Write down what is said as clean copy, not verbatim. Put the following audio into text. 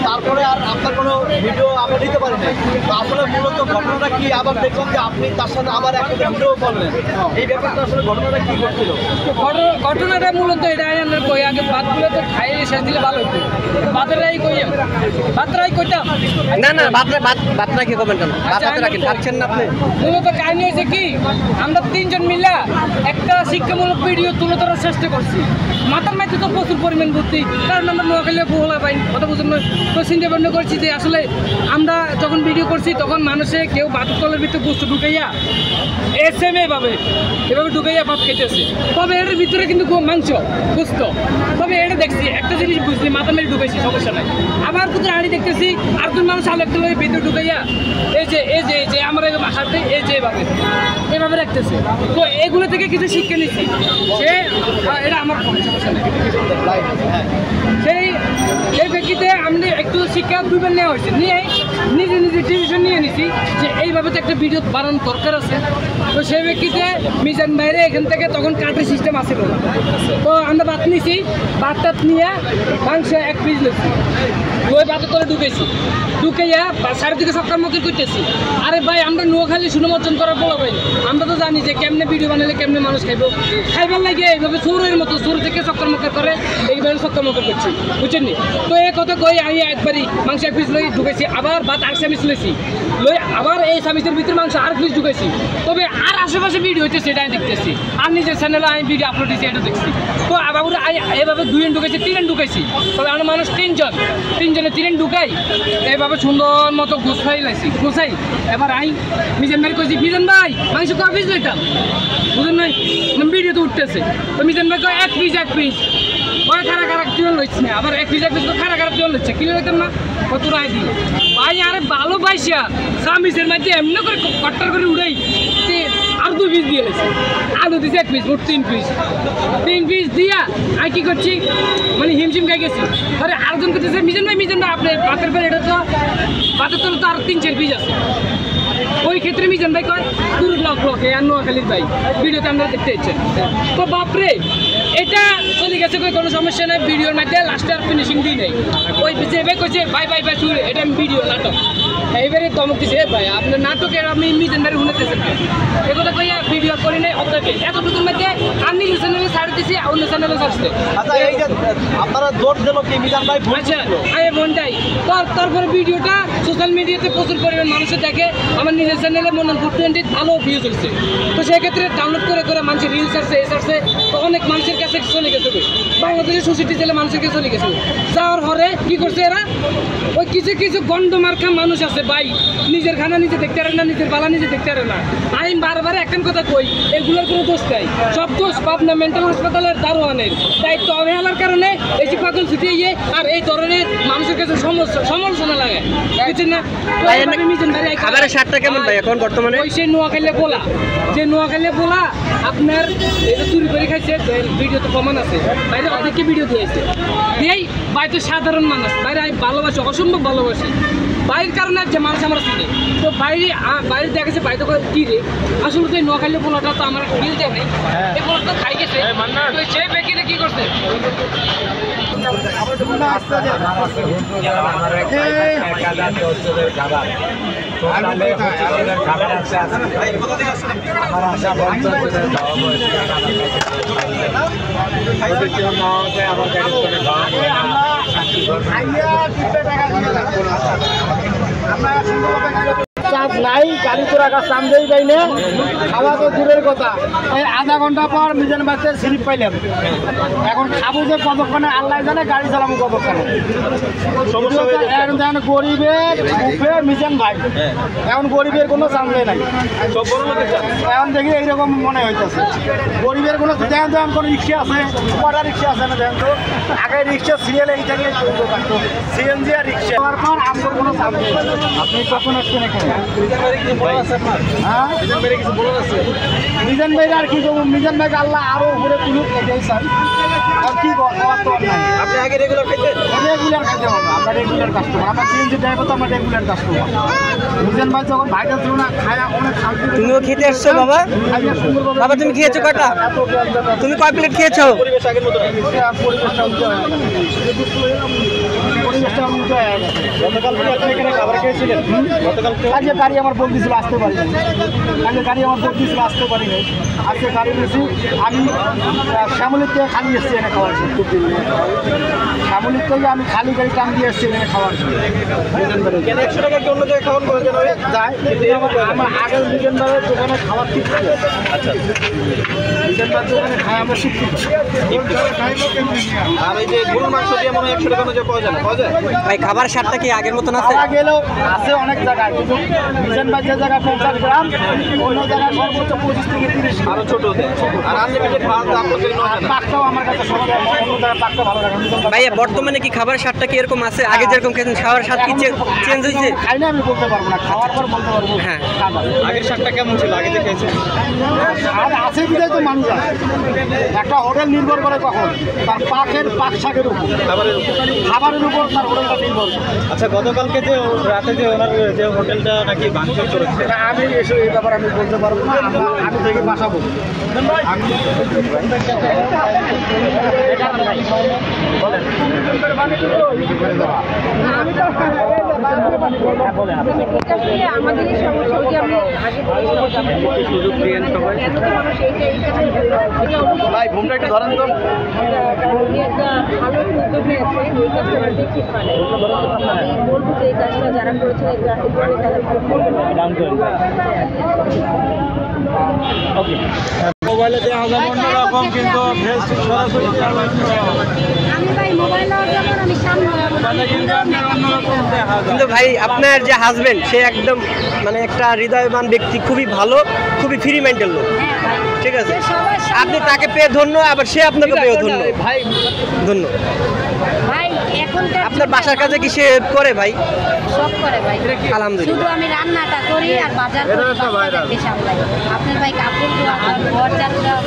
তারপরে আর আপনার কোনো ভিডিও আমরা নিতে পারি না। আসলে মূলত ঘটনাটা কি, আবার দেখলাম যে আপনি তার সাথে আবার একটা ভিডিও করলেন, এই ব্যাপারটা আসলে ঘটনাটা কি ঘটছিল? ঘটনাটা মূলত এটা কই আগে ভাতগুলো তো খাইয়ে শেষ দিলে ভালো হতো। ভাতরাই কইয়াম, ভাতরাই কইতাম না না ভাতরা কি করবেন কেন? ভাত রাখেন, খাচ্ছেন না আপনি? মূলত কাহিনী হয়েছে কি, আমরা তিনজন মিলা একটা শিক্ষামূলক ভিডিও তুলে ধরার চেষ্টা করছি। মাথার মাঝে তো প্রচুর পরিমাণ ভর্তি, কারণ আমরা নোয়াখালী বহুলা পাই কথা বুঝুন। তো চিন্তা ভাবনা করছি যে আসলে আমরা যখন ভিডিও করছি তখন মানুষে কেউ ভাতের তলের ভিতরে বস্তু ঢুকাইয়া এভাবে ঢুকাইয়া ভাত খেতেছে। তবে এটার ভিতরে কিন্তু মাংস গোস্ত। তবে এটা দেখছি একটা জিনিস বুঝলি, মাথা মেরে ঢুকাইছি, সমস্যা নাই। আবার কোথাও হাঁড়ি দেখতেছি আর দুজন মানুষ আলো একটা লোক ভিতরে ঢুকাইয়া এই যে আমরা হাতে এভাবে রাখতেছে। তো এগুলো থেকে কিছু শিক্ষা নিচ্ছি, সে এটা আমার সমস্যা নেই। সেই ব্যক্তিতে আমি একটু শিক্ষা দুইবার নেওয়া হয়েছে, নিয়ে নিজে ডিসিশন নিয়ে নিছি যে এইভাবে তো একটা ভিডিও বানানোর দরকার আছে। তো সেই ব্যক্তিতে মিজান বাইরে এখান থেকে তখন কাটের সিস্টেম আসিল না। তো আমরা ভাত নিছি, ভাতটা নিয়ে মাংস এক পিস নিচ্ছি, ওই ভাতের করে ঢুকাইয়া চারিদিকে সবকার মতো করতেছি। আরে ভাই আমরা নোয়াখালী সুনামর্জন করার বলা ভাই, আমরা তো জানি যে কেমনে ভিডিও বানালে কেমনে মানুষ খাইবার লাগে। এইভাবে চোরের মতো চোর থেকে চক্কর মক্কর করে এইভাবে চক্কর মক্কর করছি, বুঝছেন নি? তো এই কথা কই আমি একবারই মাংস এক পিস লই ঢুকেছি, আবার ভাত আর সামিস লইছি, লই আবার এই সামিসের ভিতরে মাংস আর পিস ঢুকেছি। তবে আর আশেপাশে ভিডিও হইতেছে সেটা আমি দেখতেছি, আর নিজের চ্যানেলে আমি ভিডিও আপলোড দিয়েছি এটা দেখছি। তো আবার এভাবে দুইজন ঢুকেছি, তিনজন ঢুকেছি। তবে আমরা মানুষ তিনজনে তিনজন ঢুকাই এইভাবে সুন্দর মতো গুছাই এবার মিজান ভাই কইছি, মিজান ভাই মাংস কয় পিস লইতাম, বুঝলেন নাই? ভিডিও তো উঠতেছে। তো মিজান ভাই কয় এক পিস ওই খারাপ টিউন লইছি না, আবার এক পিস তো খারাপ টিউন লইছে, কিনে লইতাম না কত রায় দিই ভাই। আরে ভালো পাইছা সামিসের মাঝে এমনি করে কট্টার করে উড়াই আর 2 পিস দিয়ে লেছে, আলু দিছে এক পিস, মোট 3 পিস দিয়া আর কি করছি মানে হিমশিম খাই গেছি। আরে আরেকজন করতেছে, মিজান ভাই আপনি ভাতের পরে এটা তো ভাতের তলে তো আর 3-4 পিস আছে। ওই ক্ষেত্রে মিজান ভাই কয় পুরো ব্লকে আর নোয়াখালীর ভাই ভিডিওতে আমরা দেখতে ইচ্ছেন। তো বাপরে এটা চলে গেছে, কোনো সমস্যা নাই। ভিডিওর মধ্যে লাস্টে আর ফিনিশিং দিই নেই। ওই যে ভাই কইছে ভাই চুরে এটা আমি ভিডিও নাটক, এইবারে দমক দিছে ভাই আপনার নাটকের আমি মিজান ভাই শুনেতেছেন এগুলো কইয়া ভিডিও করি নাই অতকে এতটুকুর মধ্যে আমি নিজের চ্যানেলে ছাড় দিছি, অন্য চ্যানেলে ছাড়ছে। আচ্ছা এই যে আপনারা দৌড় দিল কি মিজান ভাই? আচ্ছা আমি বোনটাই তারপরে ভিডিওটা সোশ্যাল মিডিয়াতে প্রচুর পরিমাণ মানুষের দেখে, আমার নিজের চ্যানেলে মনে হয় 420 ভালো ভিউজ হচ্ছে। তো সেক্ষেত্রে ডাউনলোড করে মানুষের রিলস আসছে তো অনেক মানুষের কাছে চলে গেছে, বাংলাদেশের 66 জেলা মানুষের কাছে চলে গেছে। যাওয়ার পরে কি করছে এরা, ওই কিছু গন্ড মার্কা মানুষ আছে ভাই, নিজের খানা নিজে দেখতে পারে না, নিজের বালা নিজে দেখতে পারে না। আমি বারবার একখান কথা কই, এগুলোর কোনো দোষ নাই, সব দোষ পাবনা মেন্টাল হাসপাতালের দারোয়ানের দায়িত্ব অবহেলার কারণে এই যে পাগল ছুটিয়ে গিয়ে আর এই ধরনের মানুষের কাছে সমালোচনা লাগে, বুঝছেন না? খাবারের স্বাদটা কেমন ভাই এখন বর্তমানে? ওই সেই নোয়াখালী বলা আপনার এটা চুরি করে খাইছে, ভিডিও তো প্রমাণ আছে, বাইরে অনেককে ভিডিও দিয়েছে দিয়েই ভাই তো সাধারণ মানুষ, বাইরে আমি ভালোবাসি, অসম্ভব ভালোবাসি বাইরের কারণে যে মানুষ আমার চিনে। তো বাইরে দেখেছে ভাই তো কি রে, আসলে তো এই নোয়াখালী পোলাটা তো আমার বিল দেয় নাই, এই পোলাটা খাই গেছে। সেই ব্যক্তিটা কি করছে চাপ নাই, গাড়ি তোরা কাজ চান্দেই পাই না, খাওয়া তো দূরের কথা। এই আধা ঘন্টা পর মিজান বাসের স্লিপ পাইলাম, এখন খাবো যে কতক্ষণে আল্লাহ জানে, গাড়ি চালাবো কতক্ষণে। এখন গরিবের উঠে মিজান ভাই, এখন গরিবের কোনো চান্দেই নাই। এখন দেখি এইরকম মনে হইতেছে গরিবের কোনো দেখেন কোনো রিক্সা আছে, কটা রিক্সা আছে না দেখেন তো, আগে রিক্সা সিরিয়াল এই থেকে থাকতো, সিএনজি আর রিক্সা হওয়ার পর আমার কোনো চান্দ। আপনি কখন আসছেন এখানে? মিজান ভাই আর কি করবো, মিজান ভাইকে আল্লাহ আরো উপরে তুলুক, এটাই চাই। আর কি আপনি আগে রেগুলার খাইতেন? রেগুলার খাইতে হবে, আমরা রেগুলার কাস্টমার। আমরা সিএনজি ড্রাইভার তো আমরা রেগুলার কাস্টমার। মিজান ভাই যখন ভাইটা ছিল না, খায়া অনেক শান্তি। তুমিও খেতে এসছো বাবা? খাইয়া সুন্দরভাবে বাবা তুমি খেয়েছো কটা? এত ব্যঞ্জন তুমি কয় প্লেট খেয়েছো? পরিবেশ আগের মতো নেই। পরিবেশটা উল্টো হয়ে গেছে। পরিবেশটা উল্টো হয়ে গেছে। গতকাল কি আপনি এখানে খাবার খেয়েছিলেন? গতকাল আজকে গাড়ি আমার বল দিয়েছিল আসতে পারি নাই। আজকে গাড়ি আমার বল দিয়েছিল আসতে পারি নাই। আজকে গাড়ি নিয়েছি আমি শ্যামলির থেকে খালি এসেছি এখানে খাওয়ার জন্য। শ্যামলির থেকে আমি খালি গাড়ি টান দিয়ে এসেছি এখানে খাওয়ার জন্য। কেন 100 টাকা কি অন্য জায়গায় খাওয়ান করেন ওই যায় আমার আগের বিজনবারের দোকানে খাবার শিখছি। আচ্ছা বিজনবার দোকানে খাই আমরা শিখছি। আর এই যে গরুর মাংস দিয়ে মনে হয় 100 টাকা অনুযায়ী পাওয়া যায় না? পাওয়া যায়? ভাই খাবার স্বাদটা কি আগের মতন আছে? পাওয়া গেলেও আছে অনেক জায়গায়, কিন্তু বিজনবার যে জায়গায় 50 গ্রাম, অন্য জায়গায় সর্বোচ্চ 25 থেকে 30 গ্রাম। আরো ছোট হতে আর আনলিমিটেড খাওয়ার দাম কত নেওয়া যায় না? পাকটাও আমার কাছে সব অন্য জায়গায় পাকটা ভালো লাগে। ভাইয়া বর্তমানে কি খাবার স্বাদটা কি এরকম আছে? আগে যেরকম খেতেন খাবার স্বাদ কি চেঞ্জ হয়েছে? খাই না আমি বলতে পারবো না, খাওয়ার পর বলতে পারবো। হ্যাঁ। স্বাদ আছে। আগের শাকটা কেমন ছিল? আগে যে খেয়েছেন? স্বাদ আছে বিধায় তো মানুষ আছে। একটা হোটেল নির্ভর করে কখন তার পাক শাকের উপর, খাবারের উপর। খাবারের উপর তার হোটেলটা নির্ভর করে। আচ্ছা গতকালকে যে রাতে যে ওনার যে হোটেলটা নাকি ভাঙচুর করেছে, তা আমি এসে এই ব্যাপারে আমি বলতে পারবো না। আমি থেকে বাসাবো আমি আমাদেরই সমস্যা যে আমরা আগে সুযোগ দিয়েন সবাই এত মানুষ ভাই ঘুমটা একটু ধরেন তো। একটা ভালো উদ্যোগ নিয়েছে ওই কাজটা আমাদের ঠিক মানে আমি বলবো যে এই কাজটা যারা করেছে মোবাইলে দেওয়া যাবে অন্যরকম, কিন্তু সরাসরি আমি ভাই মোবাইল যেমন আমি সামনে কিন্তু আপনার অন্যরকম দেখা যায়। কিন্তু ভাই আপনার যে হাজবেন্ড সে একদম মানে একটা হৃদয়বান ব্যক্তি, খুবই ভালো, খুবই ফ্রি মাইন্ডের লোক। ঠিক আছে, আপনি তাকে পেয়ে ধন্য, আবার সে আপনাকে পেয়ে ধন্য। ভাই ধন্য। ভাই এখনকার আপনার বাসার কাজে কি সে হেল্প করে ভাই? সব করে ভাই আলহামদুলিল্লাহ। শুধু আমি রান্নাটা করি আর বাজার করি, বাচ্চাদেরকে সামলাই। আপনার ভাই কাপড় ধোয়া, ঘর ঝাড়ু দেওয়া,